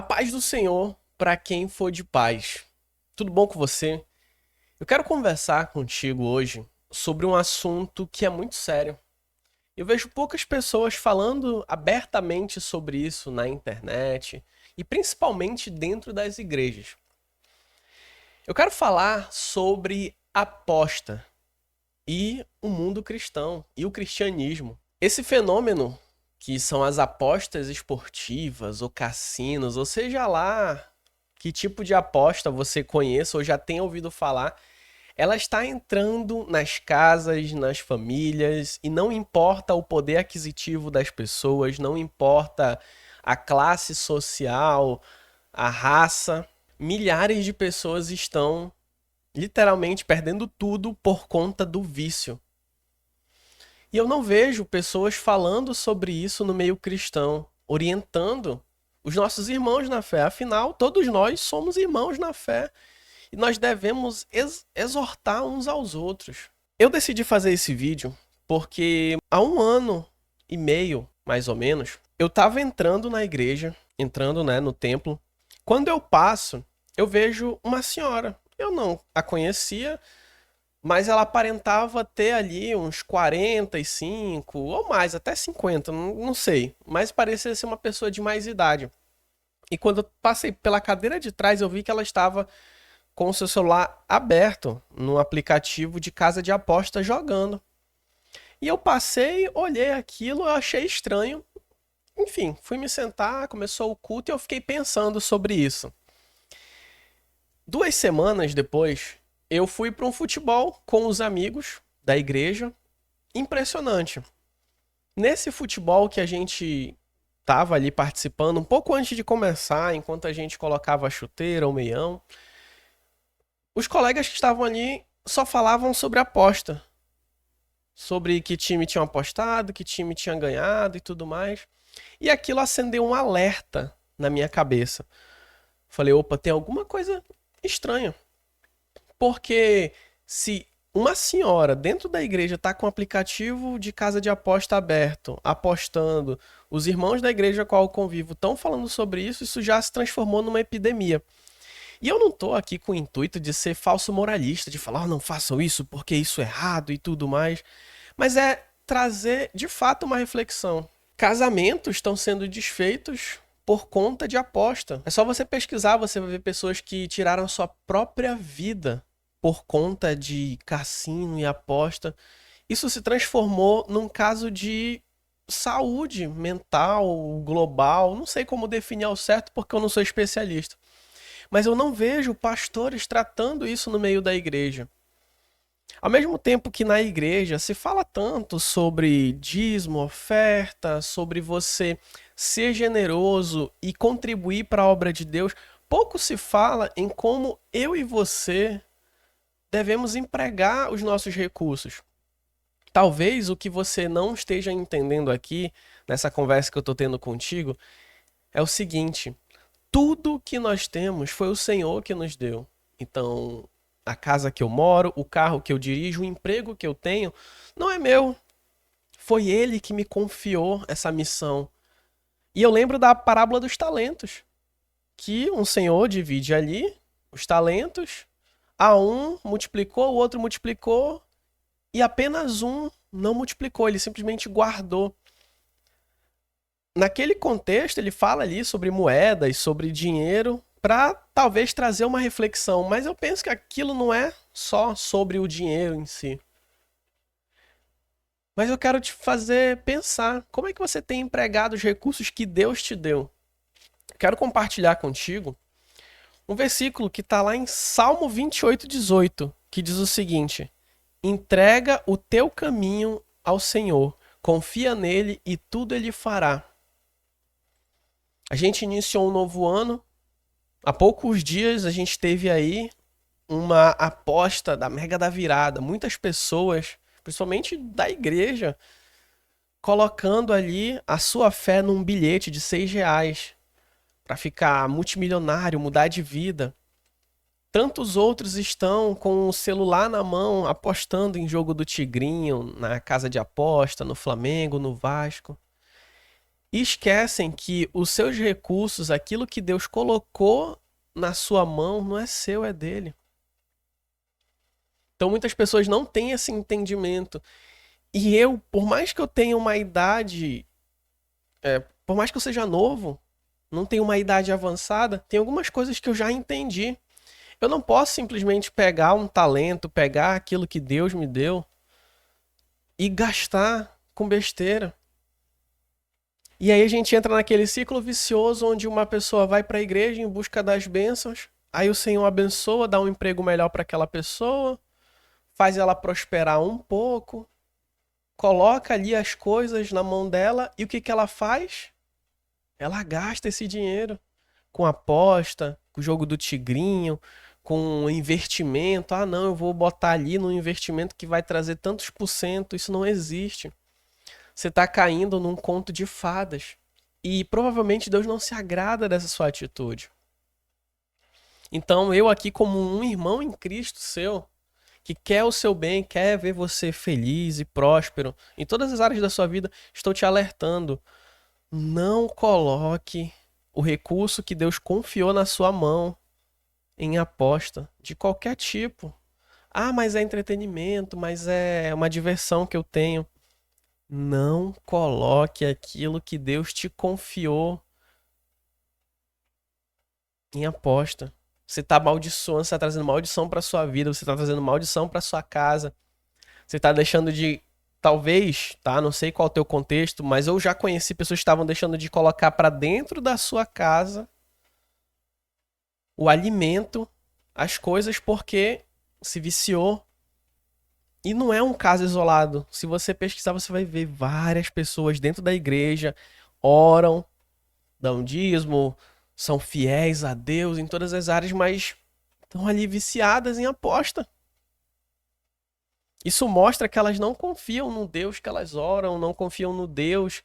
A paz do Senhor para quem for de paz. Tudo bom com você? Eu quero conversar contigo hoje sobre um assunto que é muito sério. Eu vejo poucas pessoas falando abertamente sobre isso na internet e principalmente dentro das igrejas. Eu quero falar sobre aposta e o mundo cristão e o cristianismo. Esse fenômeno que são as apostas esportivas ou cassinos, ou seja lá que tipo de aposta você conheça ou já tenha ouvido falar, ela está entrando nas casas, nas famílias, e não importa o poder aquisitivo das pessoas, não importa a classe social, a raça, milhares de pessoas estão literalmente perdendo tudo por conta do vício. E eu não vejo pessoas falando sobre isso no meio cristão, orientando os nossos irmãos na fé. Afinal, todos nós somos irmãos na fé e nós devemos exortar uns aos outros. Eu decidi fazer esse vídeo porque há 1 ano e meio, mais ou menos, eu estava entrando na igreja, entrando, né, no templo. Quando eu passo, eu vejo uma senhora. Eu não a conhecia, mas ela aparentava ter ali uns 45 ou mais, até 50, não sei. Mas parecia ser uma pessoa de mais idade. E quando eu passei pela cadeira de trás, eu vi que ela estava com o seu celular aberto no aplicativo de casa de aposta jogando. E eu passei, olhei aquilo, eu achei estranho. Enfim, fui me sentar, começou o culto e eu fiquei pensando sobre isso. 2 semanas depois, eu fui para um futebol com os amigos da igreja. Impressionante. Nesse futebol que a gente tava ali participando, um pouco antes de começar, enquanto a gente colocava a chuteira, o meião, os colegas que estavam ali só falavam sobre aposta. Sobre que time tinham apostado, que time tinha ganhado e tudo mais. E aquilo acendeu um alerta na minha cabeça. Falei, opa, tem alguma coisa estranha. Porque se uma senhora dentro da igreja está com um aplicativo de casa de aposta aberto, apostando, os irmãos da igreja com a qual eu convivo estão falando sobre isso, isso já se transformou numa epidemia. E eu não tô aqui com o intuito de ser falso moralista, de falar, não façam isso porque isso é errado e tudo mais, mas é trazer de fato uma reflexão. Casamentos estão sendo desfeitos por conta de aposta. É só você pesquisar, você vai ver pessoas que tiraram a sua própria vida por conta de cassino e aposta. Isso se transformou num caso de saúde mental, global. Não sei como definir ao certo porque eu não sou especialista. Mas eu não vejo pastores tratando isso no meio da igreja. Ao mesmo tempo que na igreja se fala tanto sobre dízimo, oferta, sobre você ser generoso e contribuir para a obra de Deus, pouco se fala em como eu e você devemos empregar os nossos recursos. Talvez o que você não esteja entendendo aqui, nessa conversa que eu estou tendo contigo, é o seguinte: tudo que nós temos foi o Senhor que nos deu. Então, a casa que eu moro, o carro que eu dirijo, o emprego que eu tenho, não é meu. Foi Ele que me confiou essa missão. E eu lembro da parábola dos talentos, que um senhor divide ali os talentos, a um multiplicou, o outro multiplicou, e apenas um não multiplicou, ele simplesmente guardou. Naquele contexto, ele fala ali sobre moedas, sobre dinheiro, para talvez trazer uma reflexão, mas eu penso que aquilo não é só sobre o dinheiro em si. Mas eu quero te fazer pensar, como é que você tem empregado os recursos que Deus te deu? Quero compartilhar contigo um versículo que está lá em Salmo 28:18, que diz o seguinte: entrega o teu caminho ao Senhor, confia nele e tudo ele fará. A gente iniciou um novo ano. Há poucos dias a gente teve aí uma aposta da Mega da Virada. Muitas pessoas, principalmente da igreja, colocando ali a sua fé num bilhete de R$ 6 para ficar multimilionário, mudar de vida. Tantos outros estão com o celular na mão, apostando em jogo do Tigrinho, na casa de aposta, no Flamengo, no Vasco. E esquecem que os seus recursos, aquilo que Deus colocou na sua mão, não é seu, é dele. Então muitas pessoas não têm esse entendimento. E eu, por mais que eu tenha uma idade, por mais que eu seja novo, não tenha uma idade avançada, tem algumas coisas que eu já entendi. Eu não posso simplesmente pegar um talento, pegar aquilo que Deus me deu e gastar com besteira. E aí a gente entra naquele ciclo vicioso onde uma pessoa vai para a igreja em busca das bênçãos, aí o Senhor abençoa, dá um emprego melhor para aquela pessoa, faz ela prosperar um pouco, coloca ali as coisas na mão dela e o que que ela faz? Ela gasta esse dinheiro com aposta, com o jogo do tigrinho, com investimento. Ah, não, eu vou botar ali no investimento que vai trazer tantos por cento. Isso não existe. Você está caindo num conto de fadas. E provavelmente Deus não se agrada dessa sua atitude. Então, eu aqui, como um irmão em Cristo seu, que quer o seu bem, quer ver você feliz e próspero em todas as áreas da sua vida, estou te alertando. Não coloque o recurso que Deus confiou na sua mão em aposta de qualquer tipo. Ah, mas é entretenimento, mas é uma diversão que eu tenho. Não coloque aquilo que Deus te confiou em aposta. Você está amaldiçoando, você está trazendo maldição para sua vida, você está trazendo maldição para sua casa. Você está deixando de, talvez, tá? Não sei qual é o teu contexto, mas eu já conheci pessoas que estavam deixando de colocar para dentro da sua casa o alimento, as coisas, porque se viciou. E não é um caso isolado. Se você pesquisar, você vai ver várias pessoas dentro da igreja oram, dão dízimo, são fiéis a Deus em todas as áreas, mas estão ali viciadas em aposta. Isso mostra que elas não confiam no Deus que elas oram, não confiam no Deus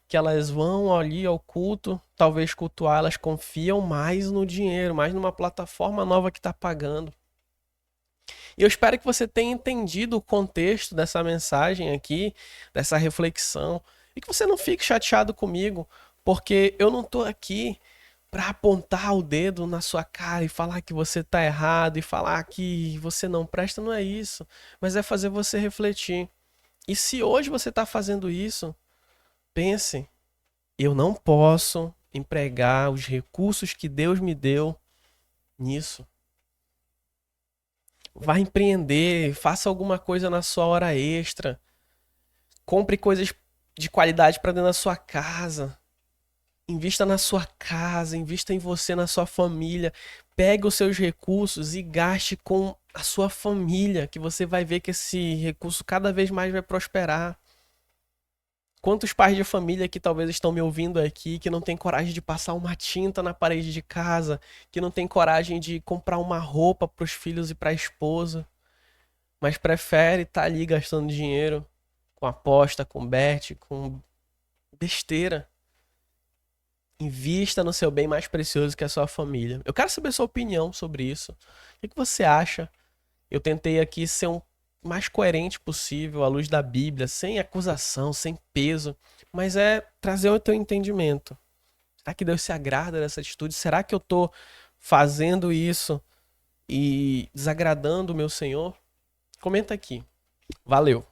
que elas vão ali ao culto, talvez cultuar, elas confiam mais no dinheiro, mais numa plataforma nova que está pagando. E eu espero que você tenha entendido o contexto dessa mensagem aqui, dessa reflexão, e que você não fique chateado comigo, porque eu não estou aqui para apontar o dedo na sua cara e falar que você está errado e falar que você não presta, não é isso, mas é fazer você refletir. E se hoje você está fazendo isso, pense, eu não posso empregar os recursos que Deus me deu nisso. Vá empreender, faça alguma coisa na sua hora extra. Compre coisas de qualidade para dentro da sua casa. Invista na sua casa, invista em você, na sua família. Pegue os seus recursos e gaste com a sua família, que você vai ver que esse recurso cada vez mais vai prosperar. Quantos pais de família que talvez estão me ouvindo aqui que não tem coragem de passar uma tinta na parede de casa, que não tem coragem de comprar uma roupa para os filhos e para a esposa, mas prefere estar ali gastando dinheiro com aposta, com bet, com besteira. Invista no seu bem mais precioso que é a sua família. Eu quero saber a sua opinião sobre isso. O que você acha? Eu tentei aqui ser o mais coerente possível à luz da Bíblia, sem acusação, sem peso, mas é trazer o teu entendimento. Será que Deus se agrada dessa atitude? Será que eu estou fazendo isso e desagradando o meu Senhor? Comenta aqui. Valeu!